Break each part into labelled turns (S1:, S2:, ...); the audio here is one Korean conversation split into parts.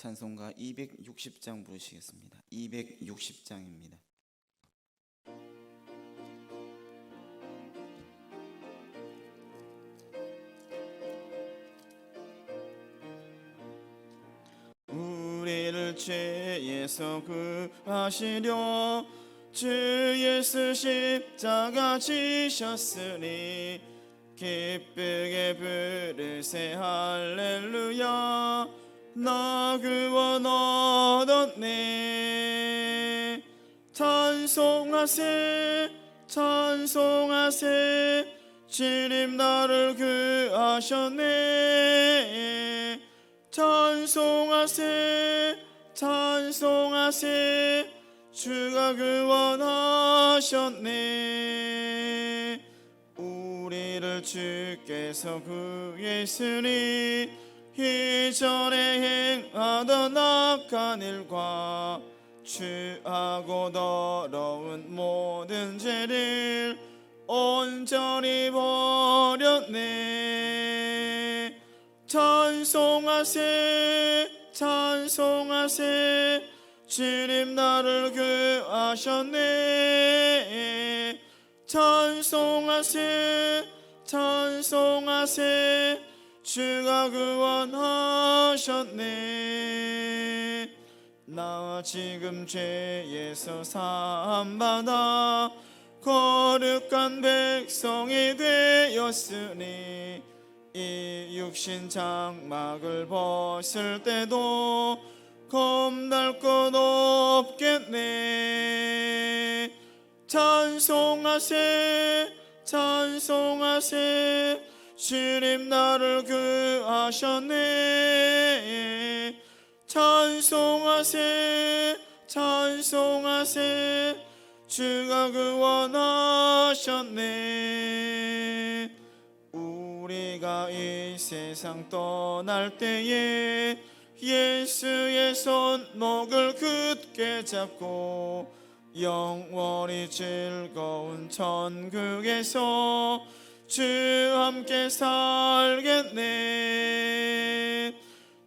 S1: 찬송가 260장 부르시겠습니다. 260장입니다. 우리를 죄에서 구하시려 주 예수 십자가 지셨으니 기쁘게 부르세 할렐루야. 나 구원 얻었네. 찬송하세 찬송하세 주님 나를 구하셨네. 찬송하세 찬송하세 주가 구원하셨네. 우리를 주께서 구했으니 이전에 행하던 악한 일과 추하고 더러운 모든 죄를 온전히 버렸네. 찬송하세 찬송하세 주님 나를 구하셨네. 찬송하세 찬송하세 주가 구원하셨네. 나 지금 죄에서 사함받아 거룩한 백성이 되었으니 이 육신 장막을 벗을 때도 겁날 것 없겠네. 찬송하세 찬송하세 주님 나를 구하셨네. 찬송하세 찬송하세 주가 구원하셨네. 우리가 이 세상 떠날 때에 예수의 손목을 굳게 잡고 영원히 즐거운 천국에서 주 함께 살겠네.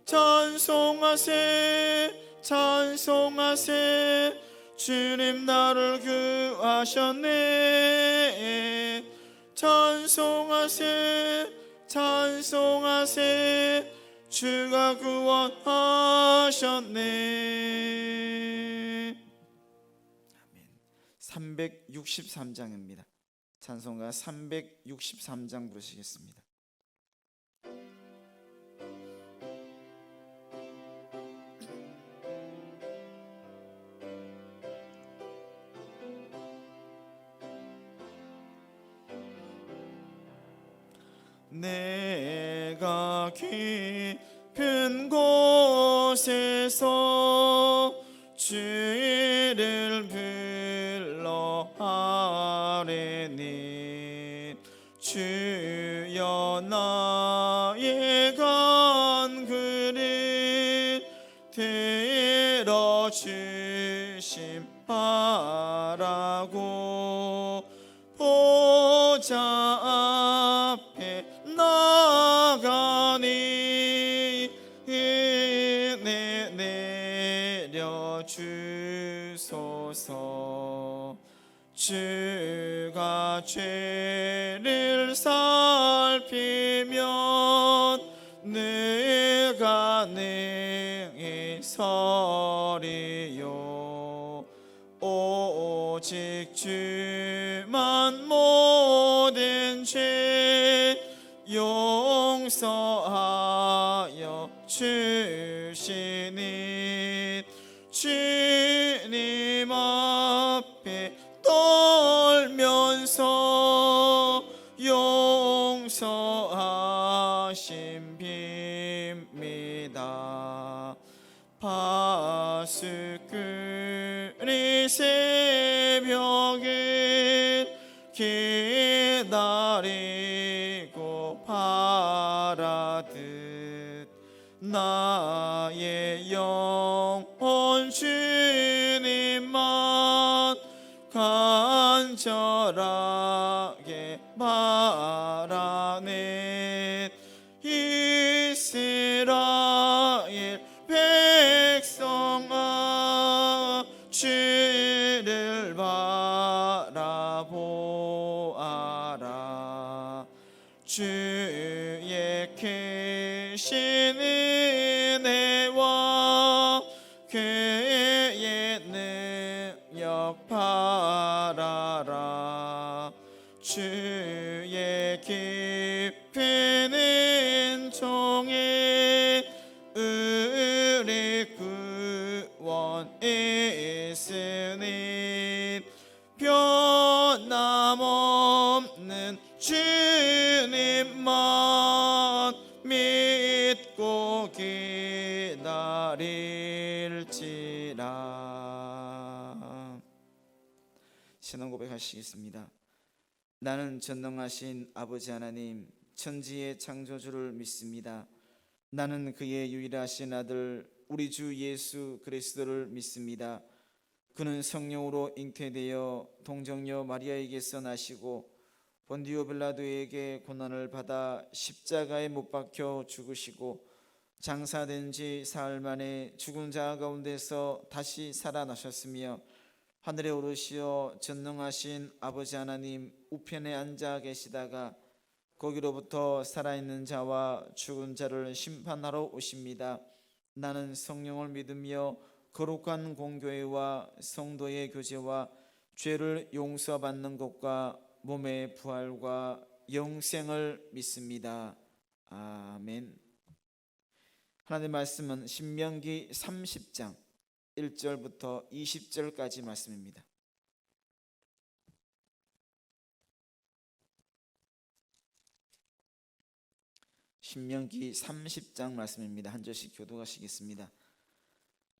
S1: 찬송하세 찬송하세 주님 나를 구하셨네. 찬송하세 찬송하세 주가 구원하셨네. 아멘. 363장입니다. 찬송가 363장 부르시겠습니다. 내가 깊은 곳에서 주를 불러 아뢰니 주여 나의 간구를 들어주심바라고 보좌 앞에 나가니 은혜 내려주소서. 주가 죄를 살피면 내가 능히 서리요. 오직 주만 모든 죄 용서하여 주시니 주님 앞에 떨면서 용서하심 빕니다. 파수꾼이 새벽을 기다리고 바라듯 나의 영혼 주님만 간절하게 바라네. 이스라엘 하릴지라. 신앙 고백하시겠습니다. 나는 전능하신 아버지 하나님, 천지의 창조주를 믿습니다. 나는 그의 유일하신 아들 우리 주 예수 그리스도를 믿습니다. 그는 성령으로 잉태되어 동정녀 마리아에게서 나시고 본디오 빌라도에게 고난을 받아 십자가에 못 박혀 죽으시고 장사된 지 사흘 만에 죽은 자 가운데서 다시 살아나셨으며 하늘에 오르시어 전능하신 아버지 하나님 우편에 앉아 계시다가 거기로부터 살아있는 자와 죽은 자를 심판하러 오십니다. 나는 성령을 믿으며 거룩한 공교회와 성도의 교제와 죄를 용서받는 것과 몸의 부활과 영생을 믿습니다. 아멘. 하나님의 말씀은 신명기 30장 1절부터 20절까지 말씀입니다. 신명기 30장 말씀입니다. 한 절씩 교독하시겠습니다.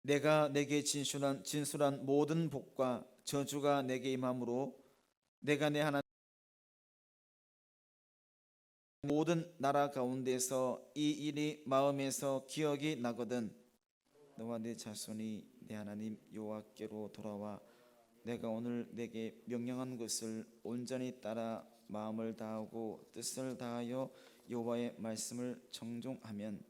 S1: 내가 내게 진술한 모든 복과 저주가 내게 임함으로 내가 내 하나님 모든 나라 가운데서 이 일이 마음에서 기억이 나거든 너와 내 자손이 내 하나님 여호와께로 돌아와 내가 오늘 내게 명령한 것을 온전히 따라 마음을 다하고 뜻을 다하여 여호와의 말씀을 청종하면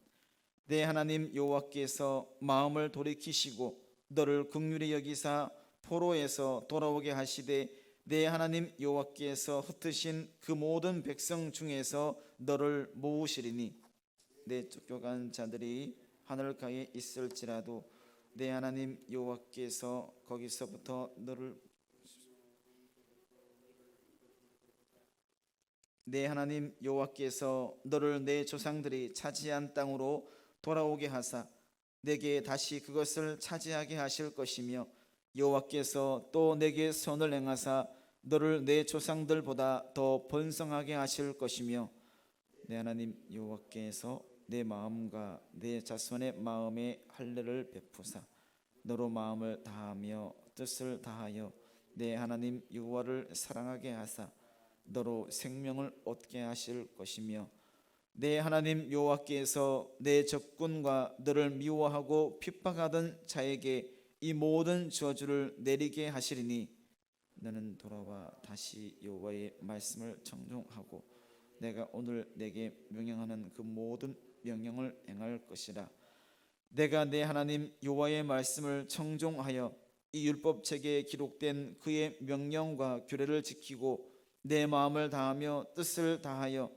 S1: 내 하나님 여호와께서 마음을 돌이키시고 너를 긍휼히 여기사 포로에서 돌아오게 하시되 내 하나님 여호와께서 흩으신 그 모든 백성 중에서 너를 모으시리니 내 쫓겨간 자들이 하늘가에 있을지라도 내 하나님 여호와께서 거기서부터 너를 내 하나님 여호와께서 너를 내 조상들이 차지한 땅으로 돌아오게 하사 내게 다시 그것을 차지하게 하실 것이며 여호와께서 또 내게 선을 행하사 너를 내 조상들보다 더 번성하게 하실 것이며 내 하나님 여호와께서 내 마음과 내 자손의 마음에 할례를 베푸사 너로 마음을 다하며 뜻을 다하여 내 하나님 여호와를 사랑하게 하사 너로 생명을 얻게 하실 것이며 내 하나님 여호와께서 내 적군과 너를 미워하고 핍박하던 자에게 이 모든 저주를 내리게 하시리니 너는 돌아와 다시 여호와의 말씀을 청종하고 내가 오늘 내게 명령하는 그 모든 명령을 행할 것이라. 내가 내 하나님 여호와의 말씀을 청종하여 이 율법책에 기록된 그의 명령과 규례를 지키고 내 마음을 다하며 뜻을 다하여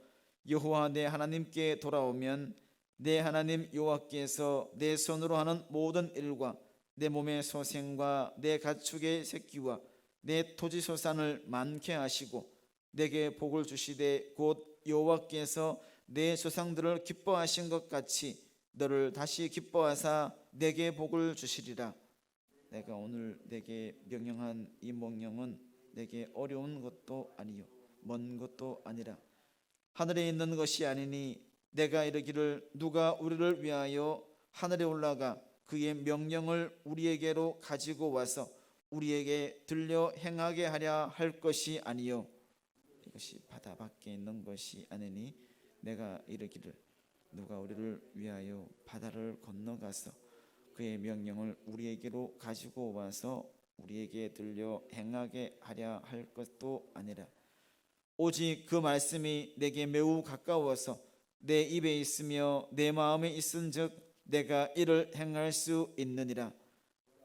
S1: 여호와 내 하나님께 돌아오면 내 하나님 여호와께서 내 손으로 하는 모든 일과 내 몸의 소생과 내 가축의 새끼와 내 토지 소산을 많게 하시고 내게 복을 주시되 곧 여호와께서 내 조상들을 기뻐하신 것 같이 너를 다시 기뻐하사 내게 복을 주시리라. 내가 오늘 내게 명령한 이 명령은 내게 어려운 것도 아니요 먼 것도 아니라 하늘에 있는 것이 아니니 내가 이르기를 누가 우리를 위하여 하늘에 올라가 그의 명령을 우리에게로 가지고 와서 우리에게 들려 행하게 하려 할 것이 아니요 이것이 바다 밖에 있는 것이 아니니 내가 이르기를 누가 우리를 위하여 바다를 건너가서 그의 명령을 우리에게로 가지고 와서 우리에게 들려 행하게 하려 할 것도 아니라 오직 그 말씀이 내게 매우 가까워서 내 입에 있으며 내 마음에 있은즉 내가 이를 행할 수 있느니라.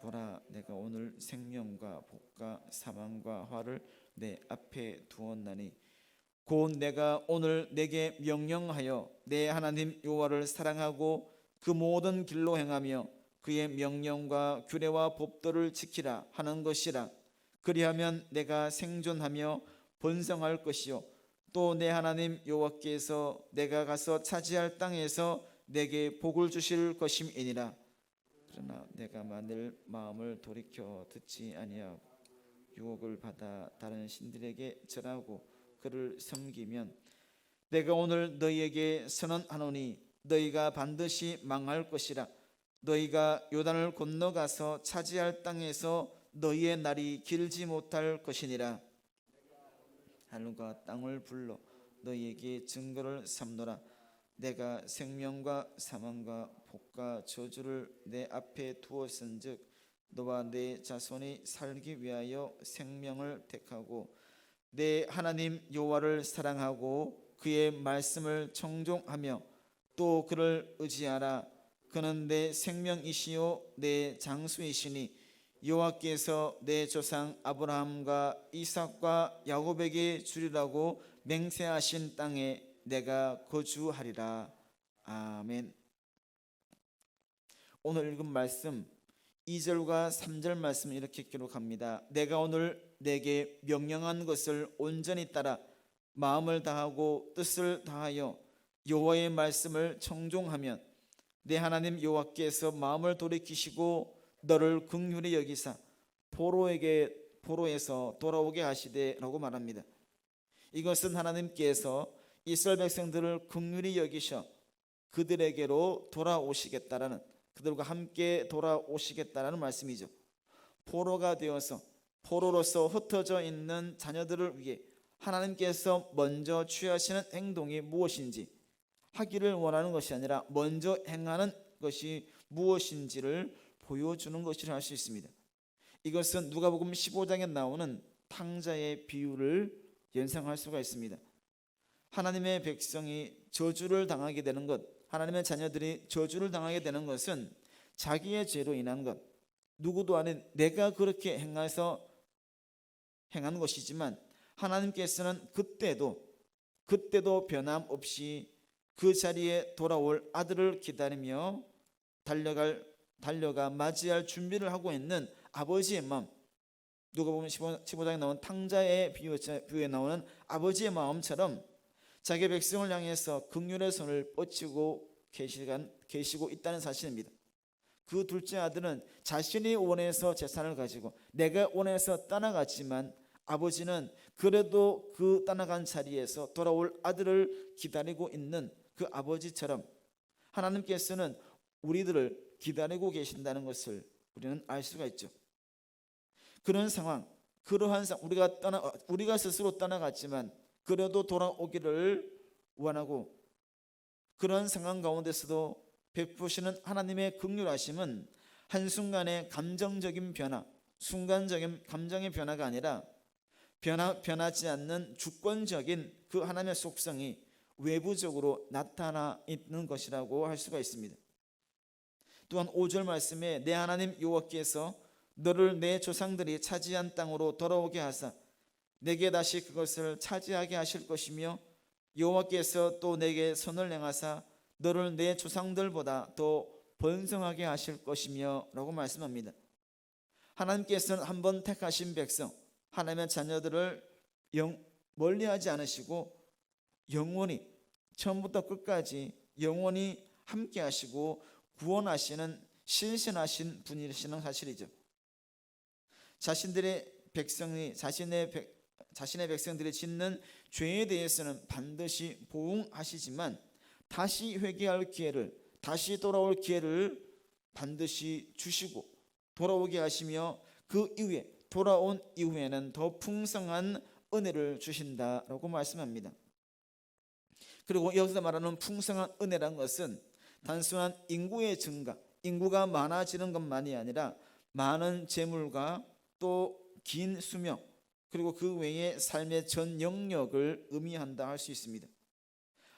S1: 보라 내가 오늘 생명과 복과 사망과 화를 내 앞에 두었나니 곧 내가 오늘 내게 명령하여 내 하나님 여호와를 사랑하고 그 모든 길로 행하며 그의 명령과 규례와 법도를 지키라 하는 것이라. 그리하면 내가 생존하며 번성할 것이요 또 내 하나님 여호와께서 내가 가서 차지할 땅에서 내게 복을 주실 것임이니라. 그러나 내가 만일 마음을 돌이켜 듣지 아니하고 유혹을 받아 다른 신들에게 절하고 그를 섬기면 내가 오늘 너희에게 선언하노니 너희가 반드시 망할 것이라. 너희가 요단을 건너가서 차지할 땅에서 너희의 날이 길지 못할 것이니라. 하늘과 땅을 불러 너희에게 증거를 삼노라. 내가 생명과 사망과 복과 저주를 내 앞에 두었은즉 너와 내 자손이 살기 위하여 생명을 택하고 내 하나님 여호와를 사랑하고 그의 말씀을 청종하며 또 그를 의지하라. 그는 내 생명이시요 내 장수이시니 여호와께서 내 조상 아브라함과 이삭과 야곱에게 주리라고 맹세하신 땅에 내가 거주하리라. 아멘. 오늘 읽은 말씀 2절과 3절 말씀 이렇게 기록합니다. 내가 오늘 내게 명령한 것을 온전히 따라 마음을 다하고 뜻을 다하여 여호와의 말씀을 청종하면 내 하나님 여호와께서 마음을 돌이키시고 너를 긍휼히 여기사 포로에서 돌아오게 하시되라고 말합니다. 이것은 하나님께서 이스라엘 백성들을 긍휼히 여기셔 그들에게로 돌아오시겠다라는, 그들과 함께 돌아오시겠다라는 말씀이죠. 포로가 되어서 포로로서 흩어져 있는 자녀들을 위해 하나님께서 먼저 취하시는 행동이 무엇인지, 하기를 원하는 것이 아니라 먼저 행하는 것이 무엇인지를 보여주는 것이라 할 수 있습니다. 이것은 누가복음 15장에 나오는 탕자의 비유를 연상할 수가 있습니다. 하나님의 백성이 저주를 당하게 되는 것, 하나님의 자녀들이 저주를 당하게 되는 것은 자기의 죄로 인한 것, 누구도 아닌 내가 그렇게 행해서 행한 것이지만 하나님께서는 그때도 변함없이 그 자리에 돌아올 아들을 기다리며 달려가 맞이할 준비를 하고 있는 아버지의 마음, 누가복음 15장에 나온 탕자의 비유에 나오는 아버지의 마음처럼 자기 백성을 향해서 긍휼의 손을 뻗치고 계시고 있다는 사실입니다. 그 둘째 아들은 자신이 원해서 재산을 가지고 내가 원해서 떠나갔지만 아버지는 그래도 그 떠나간 자리에서 돌아올 아들을 기다리고 있는 그 아버지처럼 하나님께서는 우리들을 기다리고 계신다는 것을 우리는 알 수가 있죠. 그러한 상황, 우리가 스스로 떠나갔지만 그래도 돌아오기를 원하고, 그런 상황 가운데서도 베푸시는 하나님의 긍휼하심은 한순간의 감정적인 변화, 순간적인 감정의 변화가 아니라 변하지 않는 주권적인 그 하나님의 속성이 외부적으로 나타나 있는 것이라고 할 수가 있습니다. 또한 5절 말씀에 내 하나님 여호와께서 너를 내 조상들이 차지한 땅으로 돌아오게 하사 내게 다시 그것을 차지하게 하실 것이며 여호와께서 또 내게 선을 행하사 너를 내 조상들보다 더 번성하게 하실 것이며 라고 말씀합니다. 하나님께서는 한번 택하신 백성, 하나님의 자녀들을 멀리하지 않으시고 영원히 처음부터 끝까지 영원히 함께 하시고 구원하시는 신실하신 분이시는 사실이죠. 자신의 백성들이 짓는 죄에 대해서는 반드시 보응하시지만 다시 회개할 기회를, 다시 돌아올 기회를 반드시 주시고 돌아오게 하시며 그 이후에 돌아온 이후에는 더 풍성한 은혜를 주신다라고 말씀합니다. 그리고 여기서 말하는 풍성한 은혜란 것은 단순한 인구의 증가, 인구가 많아지는 것만이 아니라 많은 재물과 또 긴 수명, 그리고 그 외에 삶의 전 영역을 의미한다 할 수 있습니다.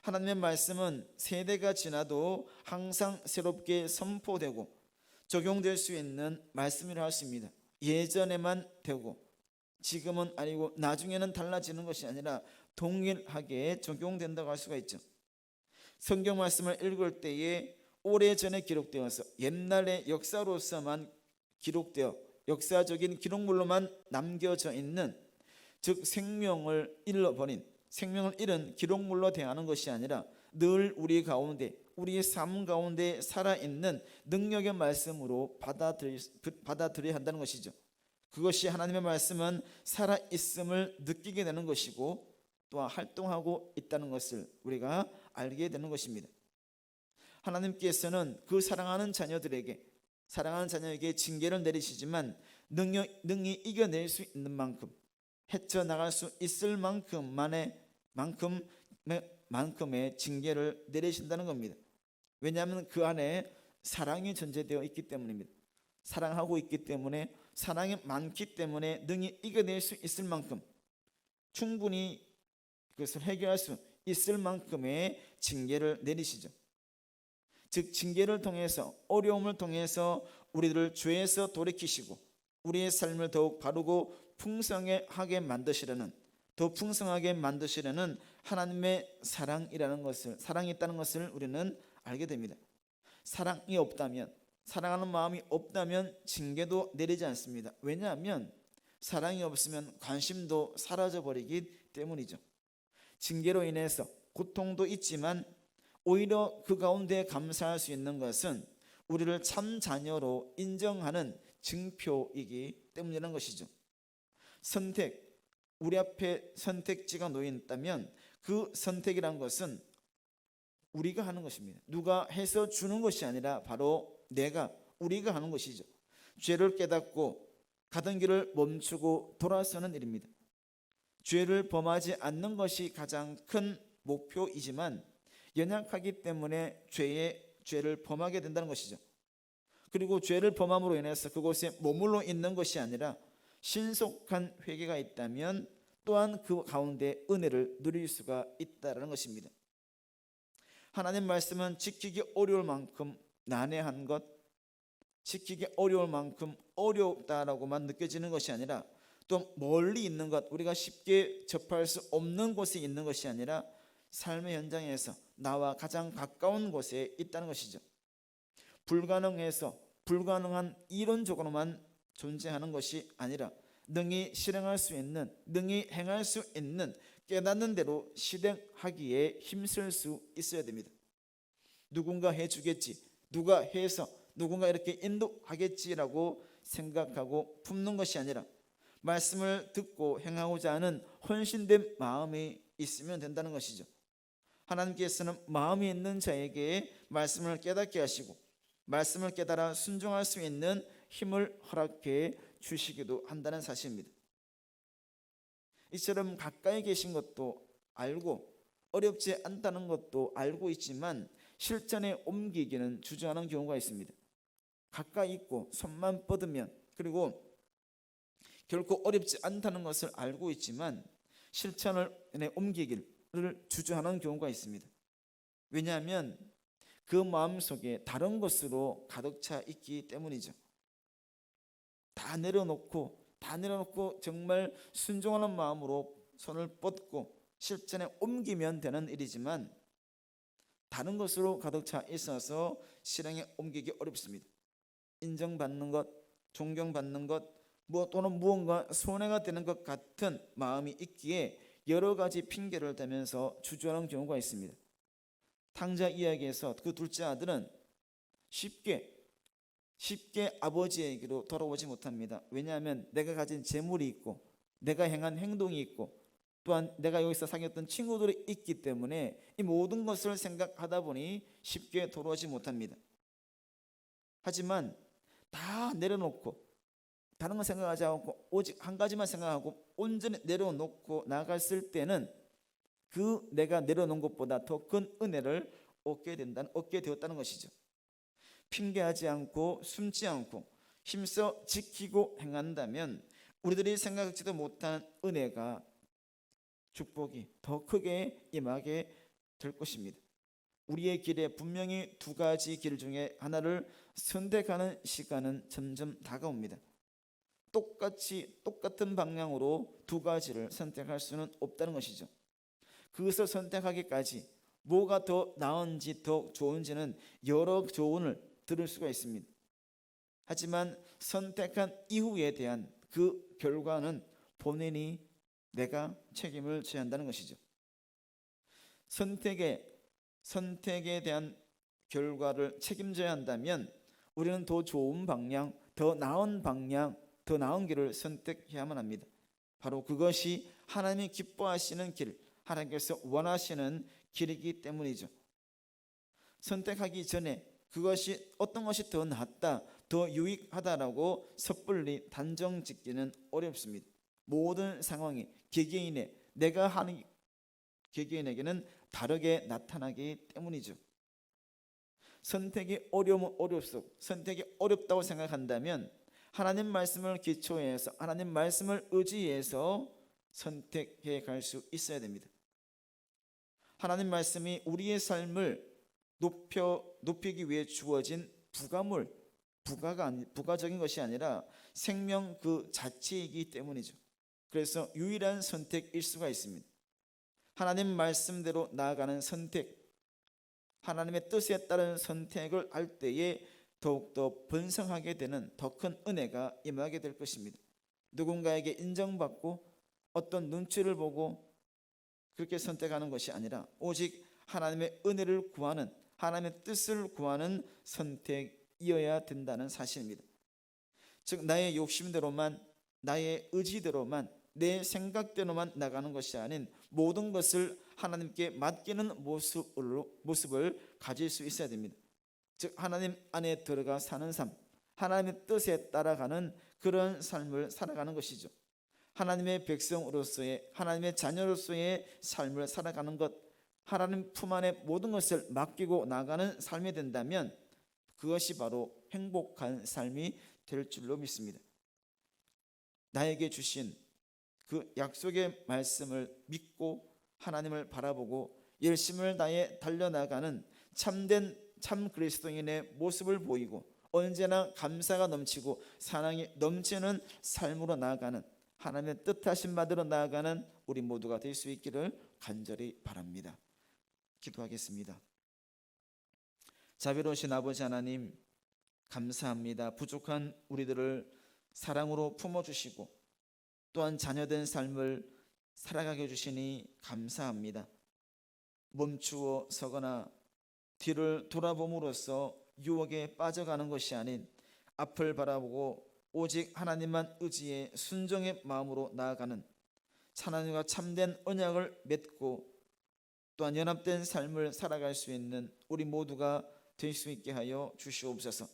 S1: 하나님의 말씀은 세대가 지나도 항상 새롭게 선포되고 적용될 수 있는 말씀이라 할 수 있습니다. 예전에만 되고 지금은 아니고 나중에는 달라지는 것이 아니라 동일하게 적용된다고 할 수가 있죠. 성경 말씀을 읽을 때에 오래전에 기록되어서 옛날의 역사로서만 기록되어 역사적인 기록물로만 남겨져 있는, 즉 생명을 잃은 기록물로 대하는 것이 아니라 늘 우리 가운데, 우리의 삶 가운데 살아있는 능력의 말씀으로 받아들여야 한다는 것이죠. 그것이 하나님의 말씀은 살아있음을 느끼게 되는 것이고 또한 활동하고 있다는 것을 우리가 알게 되는 것입니다. 하나님께서는 그 사랑하는 자녀에게 징계를 내리시지만 능히 이겨낼 수 있는 만큼, 헤쳐나갈 수 있을 만큼의 징계를 내리신다는 겁니다. 왜냐하면 그 안에 사랑이 존재되어 있기 때문입니다. 사랑하고 있기 때문에, 사랑이 많기 때문에 능히 이겨낼 수 있을 만큼, 충분히 그것을 해결할 수 있을 만큼의 징계를 내리시죠. 즉 징계를 통해서, 어려움을 통해서 우리들을 죄에서 돌이키시고 우리의 삶을 더욱 바르고 풍성하게 만드시려는, 더 풍성하게 만드시려는 하나님의 사랑이 있다는 것을 우리는 알게 됩니다. 사랑이 없다면, 사랑하는 마음이 없다면 징계도 내리지 않습니다. 왜냐하면 사랑이 없으면 관심도 사라져 버리기 때문이죠. 징계로 인해서 고통도 있지만 오히려 그 가운데 감사할 수 있는 것은 우리를 참 자녀로 인정하는 증표이기 때문이라는 것이죠. 우리 앞에 선택지가 놓여 있다면 그 선택이란 것은 우리가 하는 것입니다. 누가 해서 주는 것이 아니라 바로 우리가 하는 것이죠. 죄를 깨닫고 가던 길을 멈추고 돌아서는 일입니다. 죄를 범하지 않는 것이 가장 큰 목표이지만 연약하기 때문에 죄를 범하게 된다는 것이죠. 그리고 죄를 범함으로 인해서 그곳에 머물러 있는 것이 아니라 신속한 회개가 있다면 또한 그 가운데 은혜를 누릴 수가 있다는 것입니다. 하나님 말씀은 지키기 어려울 만큼 난해한 것, 지키기 어려울 만큼 어렵다라고만 느껴지는 것이 아니라 또 멀리 있는 것, 우리가 쉽게 접할 수 없는 곳에 있는 것이 아니라 삶의 현장에서 나와 가장 가까운 곳에 있다는 것이죠. 불가능한 이론적으로만 존재하는 것이 아니라 능히 실행할 수 있는, 능히 행할 수 있는, 깨닫는 대로 실행하기에 힘쓸 수 있어야 됩니다. 누군가 해주겠지, 누가 해서 누군가 이렇게 인도하겠지라고 생각하고 품는 것이 아니라 말씀을 듣고 행하고자 하는 헌신된 마음이 있으면 된다는 것이죠. 하나님께서는 마음이 있는 자에게 말씀을 깨닫게 하시고 말씀을 깨달아 순종할 수 있는 힘을 허락해 주시기도 한다는 사실입니다. 이처럼 가까이 계신 것도 알고 어렵지 않다는 것도 알고 있지만 실천에 옮기기는 주저하는 경우가 있습니다. 가까이 있고 손만 뻗으면, 그리고 결코 어렵지 않다는 것을 알고 있지만 실천에 옮기기를 주저하는 경우가 있습니다. 왜냐하면 그 마음속에 다른 것으로 가득 차 있기 때문이죠. 다 내려놓고 정말 순종하는 마음으로 손을 뻗고 실천에 옮기면 되는 일이지만 다른 것으로 가득 차 있어서 실행에 옮기기 어렵습니다. 인정받는 것, 존경받는 것, 또는 무언가 손해가 되는 것 같은 마음이 있기에 여러 가지 핑계를 대면서 주저하는 경우가 있습니다. 탕자 이야기에서 그 둘째 아들은 쉽게 아버지에게로 돌아오지 못합니다. 왜냐하면 내가 가진 재물이 있고 내가 행한 행동이 있고 또한 내가 여기서 사귀었던 친구들이 있기 때문에 이 모든 것을 생각하다 보니 쉽게 돌아오지 못합니다. 하지만 다 내려놓고 다른 거 생각하지 않고 오직 한 가지만 생각하고 온전히 내려놓고 나갔을 때는 그 내가 내려놓은 것보다 더 큰 은혜를 얻게 되었다는 것이죠. 핑계하지 않고 숨지 않고 힘써 지키고 행한다면 우리들이 생각지도 못한 은혜가, 축복이 더 크게 임하게 될 것입니다. 우리의 길에 분명히 두 가지 길 중에 하나를 선택하는 시간은 점점 다가옵니다. 똑같은 방향으로 두 가지를 선택할 수는 없다는 것이죠. 그것을 선택하기까지 뭐가 더 나은지 더 좋은지는 여러 조언을 들을 수가 있습니다. 하지만 선택한 이후에 대한 그 결과는 본인이 내가 책임을 져야 한다는 것이죠. 선택에 대한 결과를 책임져야 한다면 우리는 더 좋은 방향, 더 나은 길을 선택해야만 합니다. 바로 그것이 하나님이 기뻐하시는 길, 하나님께서 원하시는 길이기 때문이죠. 선택하기 전에 그것이 어떤 것이 더 낫다, 더 유익하다라고 섣불리 단정 짓기는 어렵습니다. 모든 상황이 내가 하는 개개인에게는 다르게 나타나기 때문이죠. 선택이 어려우면 어렵소, 선택이 어렵다고 생각한다면 하나님 말씀을 기초해서 하나님 말씀을 의지해서 선택해 갈 수 있어야 됩니다. 하나님 말씀이 우리의 삶을 높이기 위해 주어진 부가적인 것이 아니라 생명 그 자체이기 때문이죠. 그래서 유일한 선택일 수가 있습니다. 하나님 말씀대로 나아가는 선택, 하나님의 뜻에 따른 선택을 할 때에 더욱더 번성하게 되는 더 큰 은혜가 임하게 될 것입니다. 누군가에게 인정받고 어떤 눈치를 보고 그렇게 선택하는 것이 아니라 오직 하나님의 은혜를 구하는, 하나님의 뜻을 구하는 선택이어야 된다는 사실입니다. 즉 나의 욕심대로만, 나의 의지대로만, 내 생각대로만 나가는 것이 아닌 모든 것을 하나님께 맡기는 모습을 가질 수 있어야 됩니다. 즉 하나님 안에 들어가 사는 삶, 하나님의 뜻에 따라가는 그런 삶을 살아가는 것이죠. 하나님의 백성으로서의, 하나님의 자녀로서의 삶을 살아가는 것, 하나님 품 안에 모든 것을 맡기고 나가는 삶이 된다면 그것이 바로 행복한 삶이 될 줄로 믿습니다. 나에게 주신 그 약속의 말씀을 믿고 하나님을 바라보고 열심을 다해 달려나가는 참 그리스도인의 모습을 보이고 언제나 감사가 넘치고 사랑이 넘치는 삶으로 나아가는, 하나님의 뜻하신 바대로 나아가는 우리 모두가 될 수 있기를 간절히 바랍니다. 기도하겠습니다. 자비로우신 아버지 하나님, 감사합니다. 부족한 우리들을 사랑으로 품어주시고 또한 자녀된 삶을 살아가게 해주시니 감사합니다. 멈추어 서거나 뒤를 돌아봄으로써 유혹에 빠져가는 것이 아닌 앞을 바라보고 오직 하나님만 의지해 순종의 마음으로 나아가는, 하나님과 참된 언약을 맺고 또한 연합된 삶을 살아갈 수 있는 우리 모두가 될 수 있게 하여 주시옵소서.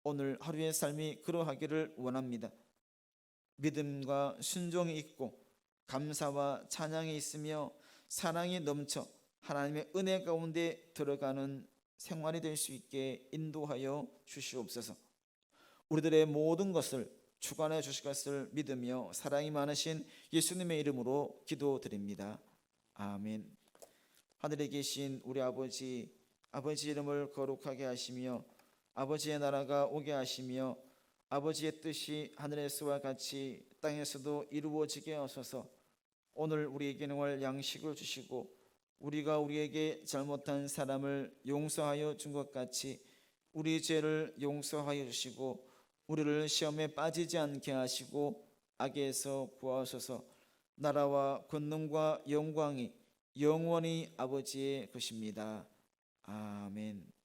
S1: 오늘 하루의 삶이 그러하기를 원합니다. 믿음과 순종이 있고 감사와 찬양이 있으며 사랑이 넘쳐 하나님의 은혜 가운데 들어가는 생활이 될 수 있게 인도하여 주시옵소서. 우리들의 모든 것을 주관해 주실 것을 믿으며 사랑이 많으신 예수님의 이름으로 기도드립니다. 아멘. 하늘에 계신 우리 아버지 이름을 거룩하게 하시며 아버지의 나라가 오게 하시며 아버지의 뜻이 하늘에서와 같이 땅에서도 이루어지게 하소서. 오늘 우리에게 늘 양식을 주시고 우리가 우리에게 잘못한 사람을 용서하여 준 것 같이 우리 죄를 용서하여 주시고 우리를 시험에 빠지지 않게 하시고 악에서 구하소서. 나라와 권능과 영광이 영원히 아버지의 것입니다. 아멘.